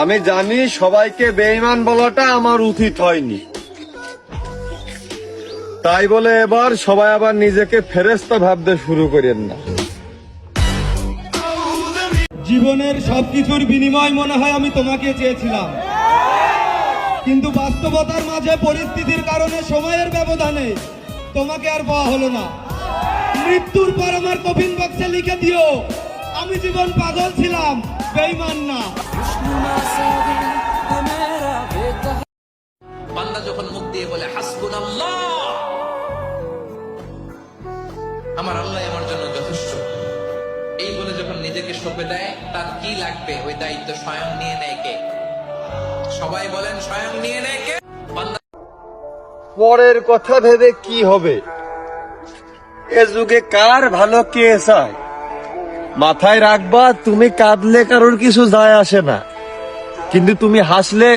আমি জানি সবাইকে বেঈমান বলাটা আমার উচিত হয়নি, তাই বলে এবার সবাই আবার নিজেকে ফেরেশতা ভাবতে শুরু করেন না। জীবনের সবকিছুর বিনিময় মনে হয় আমি তোমাকে চেয়েছিলাম, কিন্তু বাস্তবতার মাঝে পরিস্থিতির কারণে সময়ের ব্যবধানে তোমাকে আর পাওয়া হলো না। মৃত্যুর পর আমার কফিন বক্সে লিখে দিও, আমি জীবন পাগল ছিলাম, বেঈমান না। বান্দা যখন মুখ দিয়ে বলে হাসবুনাল্লাহ, আমার আল্লাহ আমার জন্য যথেষ্ট, এই বলে যখন নিজেকে সঁপে দেয়, তার কি লাগবে ওই দায়িত্ব স্বয়ং নিয়ে নেয় কে? সবাই বলেন স্বয়ং নিয়ে নেয় কে? বান্দা পরের কথা ভেবে কি হবে? এ যুগে কার ভালো কে চায়? মাথায় রাখবা, তুমি কাঁদলে কারোর কিছু যায় আসে না, কিন্তু তুমি হাসলে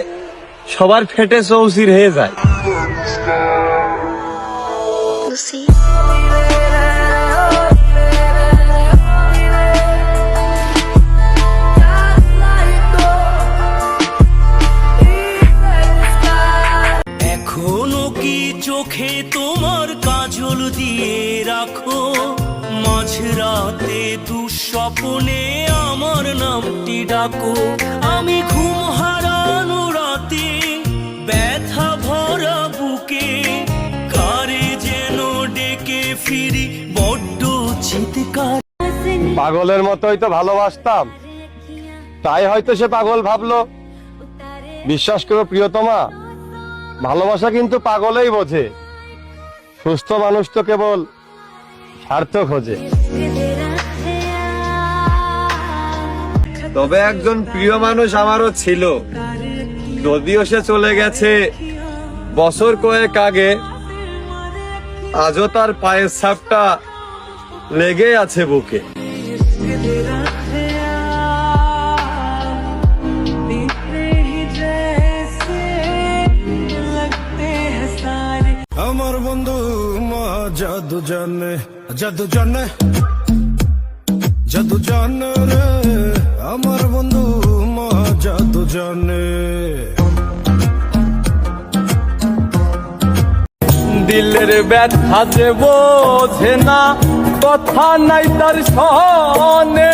সবার ফেটে চৌচির হয়ে যায়। এখনো কি চোখে তোমার কাজল দিয়ে রাখো? মাঝরাতে দুঃস্বপ্নে আমার নামটি ডাকো। আমি ঘুম হারানো রাতে ব্যথা ভরা বুকে কারে যেন ডেকে ফিরি বড্ড চিৎকার। পাগলের মতোই তো ভালোবাসতাম, তাই হয়তো সে পাগল ভাবলো। বিশ্বাস করো প্রিয়তমা, ভালোবাসা কিন্তু পাগলেই বোঝে, সুস্থ মানুষ তো কেবল স্বার্থ খোঁজে। তবে একজন প্রিয় মানুষ আমারও ছিল, যদিও সে চলে গেছে বছর কয়েক আগে, আজও তার পায়ের ছাপটা লেগে আছে বুকে। আমার বন্ধু মহা জাদু জানে, জাদু জানে, জাদু জানে রে। আমার বন্ধু মহা জাদু জানে। দিলের ব্যথা যে বোঝে না, কথা নাই তার সনে।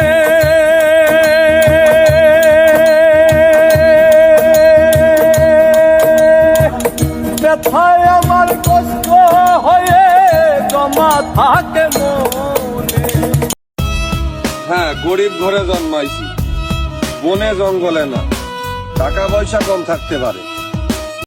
ব্যথায় আমার কষ্ট হয়ে জমা থাকে মনে। হ্যাঁ, গরিব ঘরে জন্মাইছি, বনে জঙ্গলে না। টাকা পয়সা কম থাকতে পারে,